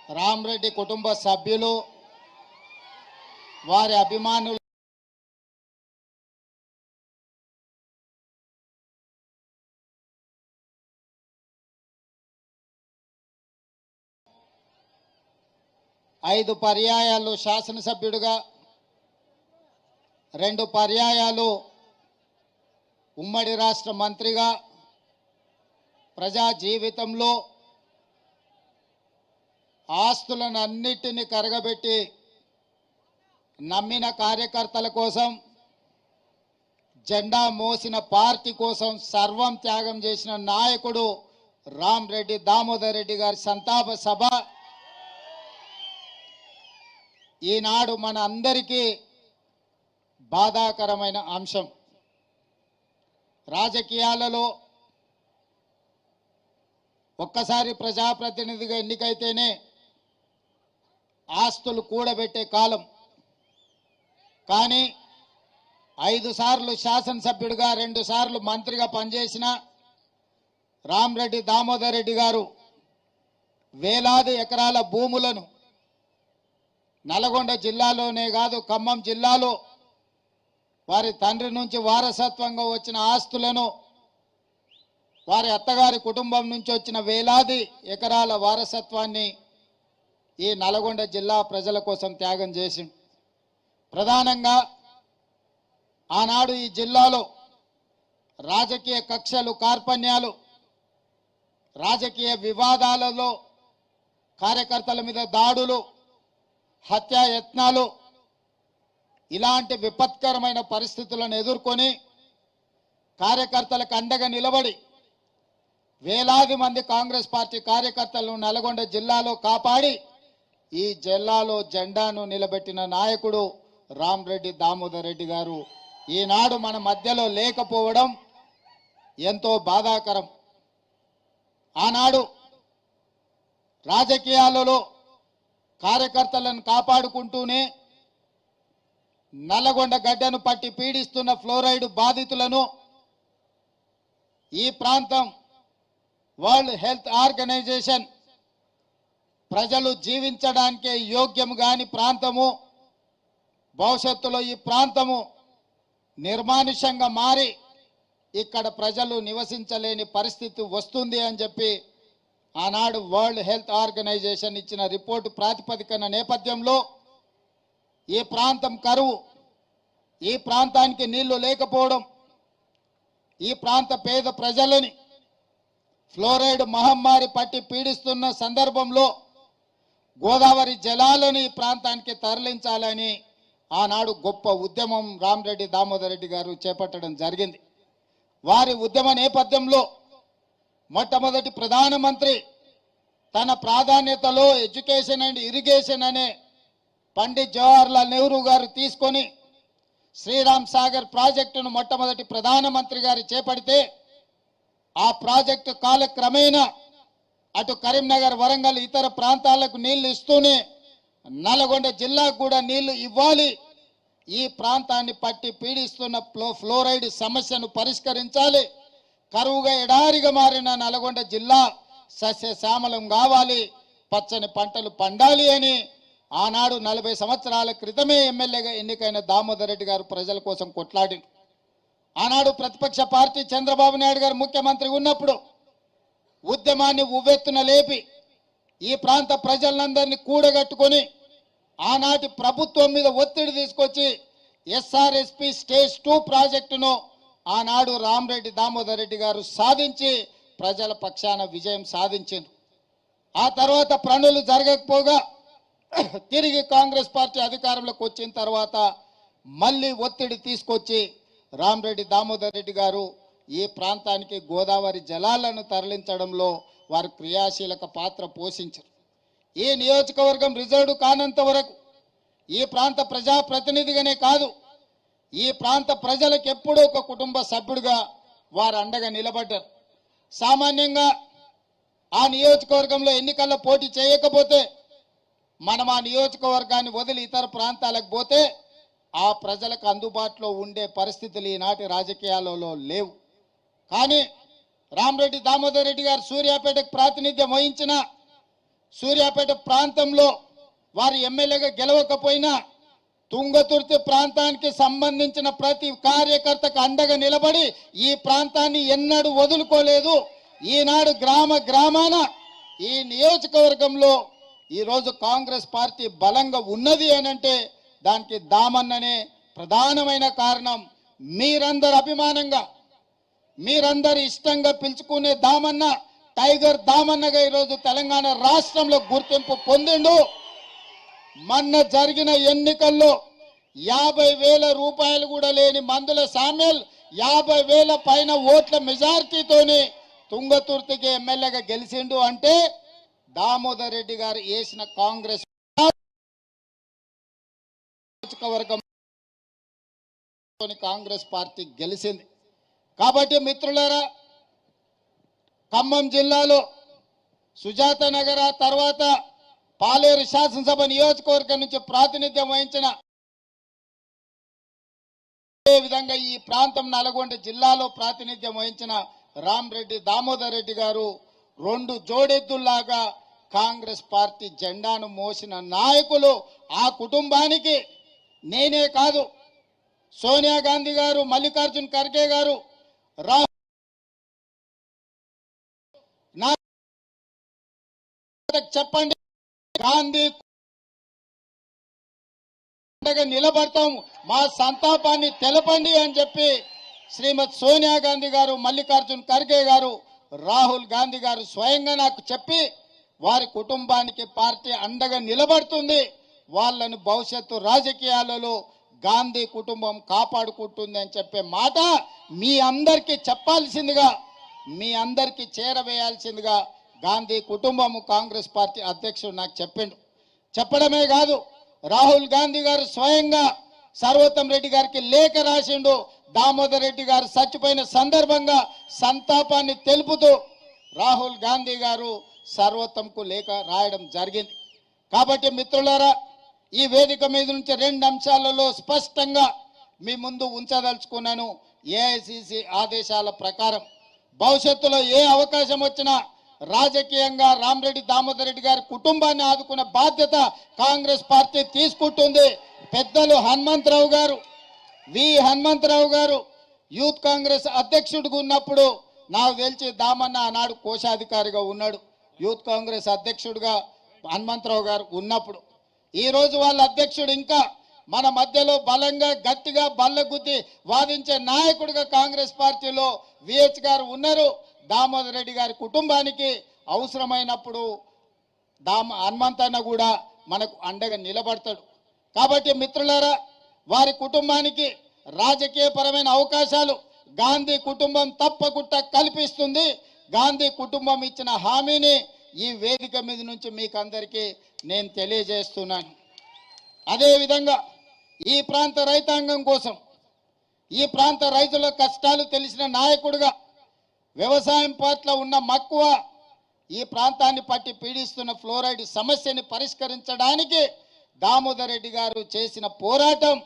రామరెడ్డి కుటుంబ సభ్యులు వారి అభిమానులు ఐదు పర్యాయాలు శాసనసభ్యుడిగా 2 పర్యాయాలు ఉమ్మడి రాష్ట్ర మంత్రిగా ప్రజా జీవితంలో ఆస్తులను అన్నిటిని కరగబెట్టి నమ్మిన కార్యకర్తల కోసం జెండా మోసిన పార్టీ కోసం సర్వం త్యాగం చేసిన నాయకుడు రామరెడ్డి దామోదర్ రెడ్డి గారి సంతాప సభ ఈనాడు మన అందరికీ బాధాకరమైన అంశం. రాజకీయాలలో ఒక్కసారి ప్రజాప్రతినిధిగా ఎన్నికైతేనే ఆస్తులు కూడబెట్టే కాలం. కానీ 5 సార్లు శాసనసభ్యుడిగా 2 సార్లు మంత్రిగా పనిచేసిన రామరెడ్డి దామోదర్ రెడ్డి గారు వేలాది ఎకరాల భూములను నల్గొండ జిల్లాలోనే కాదు ఖమ్మం జిల్లాలో వారి తండ్రి నుంచి వారసత్వంగా వచ్చిన ఆస్తులను వారి అత్తగారి కుటుంబం నుంచి వచ్చిన వేలాది ఎకరాల వారసత్వాన్ని ఈ నల్గొండ జిల్లా ప్రజల కోసం త్యాగం చేసి ప్రధానంగా ఆనాడు ఈ జిల్లాలో రాజకీయ కక్షలు కార్పణ్యాలు రాజకీయ వివాదాలలో కార్యకర్తల మీద దాడులు హత్యాయత్నాలు ఇలాంటి విపత్కరమైన పరిస్థితులను ఎదుర్కొని కార్యకర్తలకు అండగా నిలబడి వేలాది మంది కాంగ్రెస్ పార్టీ కార్యకర్తలను నల్గొండ జిల్లాలో కాపాడి ఈ జిల్లాలో జెండాను నిలబెట్టిన నాయకుడు రామరెడ్డి దామోదర్ రెడ్డి గారు ఈనాడు మన మధ్యలో లేకపోవడం ఎంతో బాధాకరం. ఆనాడు రాజకీయాలలో కార్యకర్తలను కాపాడుకుంటూనే నల్లగొండ గడ్డను పట్టి పీడిస్తున్న ఫ్లోరైడ్ బాధితులను ఈ ప్రాంతం వరల్డ్ హెల్త్ ఆర్గనైజేషన్ ప్రజలు జీవించడానికే యోగ్యం కాని ప్రాంతము, భవిష్యత్తులో ఈ ప్రాంతము నిర్మానుష్యంగా మారి ఇక్కడ ప్రజలు నివసించలేని పరిస్థితి వస్తుంది అని చెప్పి ఆనాడు వరల్డ్ హెల్త్ ఆర్గనైజేషన్ ఇచ్చిన రిపోర్టు ప్రాతిపదికన నేపథ్యంలో ఈ ప్రాంతం కరువు, ఈ ప్రాంతానికి నీళ్లు లేకపోవడం, ఈ ప్రాంత పేద ప్రజలని ఫ్లోరైడ్ మహమ్మారి పట్టి పీడిస్తున్న సందర్భంలో గోదావరి జలాలను ఈ ప్రాంతానికి తరలించాలని ఆనాడు గొప్ప ఉద్యమం రామరెడ్డి దామోదర్ రెడ్డి గారు చేపట్టడం జరిగింది. వారి ఉద్యమ నేపథ్యంలో మొట్టమొదటి ప్రధానమంత్రి తన ప్రాధాన్యతలో ఎడ్యుకేషన్ అండ్ ఇరిగేషన్ అనే పండిత్ జవహర్లాల్ నెహ్రూ గారు తీసుకొని శ్రీరామ్ సాగర్ ప్రాజెక్టును మొట్టమొదటి ప్రధానమంత్రి గారు చేపడితే ఆ ప్రాజెక్టు కాలక్రమేణా అటు కరీంనగర్ వరంగల్ ఇతర ప్రాంతాలకు నీళ్లు ఇస్తూనే నల్గొండ జిల్లాకు కూడా నీళ్లు ఇవ్వాలి, ఈ ప్రాంతాన్ని పట్టి పీడిస్తున్న ఫ్లోరైడ్ సమస్యను పరిష్కరించాలి, కరువుగా ఎడారిగా మారిన నల్గొండ జిల్లా సస్యశ్యామలం కావాలి, పచ్చని పంటలు పండాలి అని ఆనాడు 40 సంవత్సరాల క్రితమే ఎమ్మెల్యేగా ఎన్నికైన దామోదర్ రెడ్డి గారు ప్రజల కోసం కొట్లాడి ఆనాడు ప్రతిపక్ష పార్టీ చంద్రబాబు నాయుడు గారు ముఖ్యమంత్రి ఉన్నప్పుడు ఉద్యమాన్ని ఉవ్వెత్తున లేపి ఈ ప్రాంత ప్రజలందరినీ కూడగట్టుకొని ఆనాటి ప్రభుత్వం మీద ఒత్తిడి తీసుకొచ్చి ఎస్ఆర్ఎస్పి స్టేజ్ 2 ప్రాజెక్టును ఆనాడు రామరెడ్డి దామోదర్ రెడ్డి గారు సాధించి ప్రజల పక్షాన విజయం సాధించారు. ఆ తర్వాత పనులు జరగకపోగా తిరిగి కాంగ్రెస్ పార్టీ అధికారంలోకి వచ్చిన తర్వాత మళ్ళీ ఒత్తిడి తీసుకొచ్చి రామరెడ్డి దామోదర్ రెడ్డి గారు ఈ ప్రాంతానికి గోదావరి జలాలను తరలించడంలో వారు క్రియాశీలక పాత్ర పోషించారు. ఈ నియోజకవర్గం రిజర్వ్ కానంత వరకు ఈ ప్రాంత ప్రజాప్రతినిధిగానే కాదు, ఈ ప్రాంత ప్రజలకు ఎప్పుడూ ఒక కుటుంబ సభ్యుడిగా వారు అండగా నిలబడ్డారు. సామాన్యంగా ఆ నియోజకవర్గంలో ఎన్నికల్లో పోటీ చేయకపోతే మనం ఆ నియోజకవర్గాన్ని వదిలి ఇతర ప్రాంతాలకు పోతే ఆ ప్రజలకు అందుబాటులో ఉండే పరిస్థితులు ఈనాటి రాజకీయాలలో లేవు. కానీ రామరెడ్డి దామోదర్ రెడ్డి గారు సూర్యాపేటకు ప్రాతినిధ్యం వహించిన సూర్యాపేట ప్రాంతంలో వారు ఎమ్మెల్యేగా గెలవకపోయినా తుంగతుర్తి ప్రాంతానికి సంబంధించిన ప్రతి కార్యకర్తకు అండగా నిలబడి ఈ ప్రాంతాన్ని ఎన్నడూ వదులుకోలేదు. ఈనాడు గ్రామ గ్రామాన ఈ నియోజకవర్గంలో ఈరోజు కాంగ్రెస్ పార్టీ బలంగా ఉన్నది అనంటే దానికి దామన్ననే ప్రధానమైన కారణం. మీరందరు అభిమానంగా మీరందరు ఇష్టంగా పిలుచుకునే దామన్న టైగర్ దామన్నగా ఈరోజు తెలంగాణ రాష్ట్రంలో గుర్తింపు పొందిండు. మొన్న జరిగిన ఎన్నికల్లో 50,000 రూపాయలు కూడా లేని మందుల సామ్యల్ 50,000 పైన ఓట్ల మెజారిటీతోనే తుంగతుర్తికి ఎమ్మెల్యేగా గెలిచిండు అంటే దామోదర్ రెడ్డి గారు వేసిన కాంగ్రెస్ వర్గం కాంగ్రెస్ పార్టీ గెలిచింది. కాబట్టి మిత్రులారా, ఖమ్మం జిల్లాలో సుజాత నగర తర్వాత పాలేరు శాసనసభ నియోజకవర్గం నుంచి ప్రాతినిధ్యం వహించిన, అదే విధంగా ఈ ప్రాంతం నల్గొండ జిల్లాలో ప్రాతినిధ్యం వహించిన రామరెడ్డి దామోదర్ రెడ్డి గారు 2 జోడెద్దుల్లాగా కాంగ్రెస్ పార్టీ జెండాను మోసిన నాయకులు. ఆ కుటుంబానికి నేనే కాదు, సోనియా గాంధీ గారు, మల్లికార్జున్ ఖర్గే గారు, చెప్పండి, గాంధీ నిలబడతాం, మా సంతాపాన్ని తెలపండి అని చెప్పి శ్రీమతి సోనియా గాంధీ గారు, మల్లికార్జున్ ఖర్గే గారు, రాహుల్ గాంధీ గారు స్వయంగా నాకు చెప్పి వారి కుటుంబానికి పార్టీ అండగా నిలబడుతుంది, వాళ్ళని భవిష్యత్తు రాజకీయాలలో గాంధీ కుటుంబం కాపాడుకుంటుంది అని చెప్పే మాట మీ అందరికీ చెప్పాల్సిందిగా, మీ అందరికీ చేరవేయాల్సిందిగా గాంధీ కుటుంబము కాంగ్రెస్ పార్టీ అధ్యక్షుడు నాకు చెప్పిండు. చెప్పడమే కాదు, రాహుల్ గాంధీ గారు స్వయంగా సర్వోత్తం రెడ్డి గారికి లేఖ రాసిండు. దామోదర్ రెడ్డి గారు చచ్చిపోయిన సందర్భంగా సంతాపాన్ని తెలుపుతూ రాహుల్ గాంధీ గారు సర్వోత్తంకు లేఖ రాయడం జరిగింది. కాబట్టి మిత్రులారా, ఈ వేదిక మీద నుంచి 2 అంశాలలో స్పష్టంగా మీ ముందు ఉంచదలుచుకున్నాను. ఏఐసిసి ఆదేశాల ప్రకారం భవిష్యత్తులో ఏ అవకాశం వచ్చినా రాజకీయంగా రామరెడ్డి దామోదర్ రెడ్డి గారి కుటుంబాన్ని ఆదుకునే బాధ్యత కాంగ్రెస్ పార్టీ తీసుకుంటుంది. పెద్దలు హనుమంతరావు గారు, హనుమంతరావు గారు యూత్ కాంగ్రెస్ అధ్యక్షుడిగా ఉన్నప్పుడు నాకు తెలిసి దామన్న ఆనాడు కోశాధికారిగా ఉన్నాడు. యూత్ కాంగ్రెస్ అధ్యక్షుడిగా హనుమంతరావు గారు ఉన్నప్పుడు ఈరోజు వాళ్ళ అధ్యక్షుడు ఇంకా మన మధ్యలో బలంగా గట్టిగా బల్లగుద్ది వాదించే నాయకుడిగా కాంగ్రెస్ పార్టీలో విహెచ్ గారు ఉన్నారు. దామోదర్ రెడ్డి గారి కుటుంబానికి అవసరమైనప్పుడు హనుమంతన్న కూడా మనకు అండగా నిలబడతాడు. కాబట్టి మిత్రులారా, వారి కుటుంబానికి రాజకీయపరమైన అవకాశాలు గాంధీ కుటుంబం తప్పకుండా కల్పిస్తుంది. గాంధీ కుటుంబం ఇచ్చిన హామీని ఈ వేదిక మీద నుంచి మీకు అందరికీ నేను తెలియజేస్తున్నాను. అదేవిధంగా ఈ ప్రాంత రైతాంగం కోసం, ఈ ప్రాంత రైతుల కష్టాలు తెలిసిన నాయకుడిగా, వ్యవసాయం పట్ల ఉన్న మక్కువ, ఈ ప్రాంతాన్ని పట్టి పీడిస్తున్న ఫ్లోరైడ్ సమస్యని పరిష్కరించడానికి దామోదర్ రెడ్డి గారు చేసిన పోరాటం